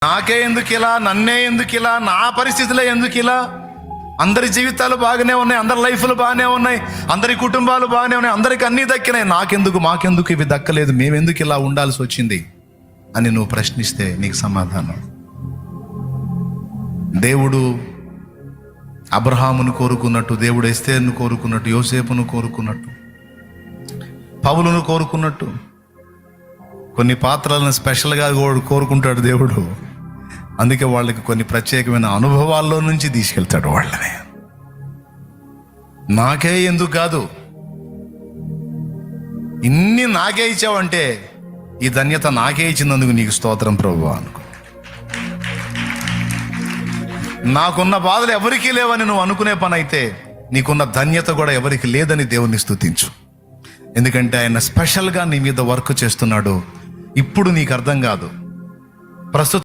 నాకే ఎందుకు ఇలా, నన్నే ఎందుకు ఇలా, నా పరిస్థితులే ఎందుకు ఇలా? అందరి జీవితాలు బాగానే ఉన్నాయి, అందరి లైఫ్లు బాగానే ఉన్నాయి, అందరి కుటుంబాలు బాగానే ఉన్నాయి, అందరికి అన్నీ దక్కినాయి, నాకెందుకు మాకెందుకు ఇవి దక్కలేదు, మేమెందుకు ఇలా ఉండాల్సి వచ్చింది అని నువ్వు ప్రశ్నిస్తే నీకు సమాధానం. దేవుడు అబ్రహామును కోరుకున్నట్టు, దేవుడు ఎస్తేరును కోరుకున్నట్టు, యోసేపును కోరుకున్నట్టు, పౌలును కోరుకున్నట్టు కొన్ని పాత్రలను స్పెషల్గా కోరుకుంటాడు దేవుడు. అందుకే వాళ్ళకి కొన్ని ప్రత్యేకమైన అనుభవాల్లో నుంచి తీసుకెళ్తాడు వాళ్ళని. నాకే ఎందుకు కాదు, ఇన్ని నాకే ఇచ్చావంటే ఈ ధన్యత నాకే ఇచ్చినందుకు నీకు స్తోత్రం ప్రభువా అనుకో. నాకున్న బాధలు ఎవరికీ లేవని నువ్వు అనుకునే పని అయితే నీకున్న ధన్యత కూడా ఎవరికి లేదని దేవుని స్తుతించు. ఎందుకంటే ఆయన స్పెషల్గా నీ మీద వర్క్ చేస్తున్నాడు. ఇప్పుడు నీకు అర్థం కాదు, ప్రస్తుతం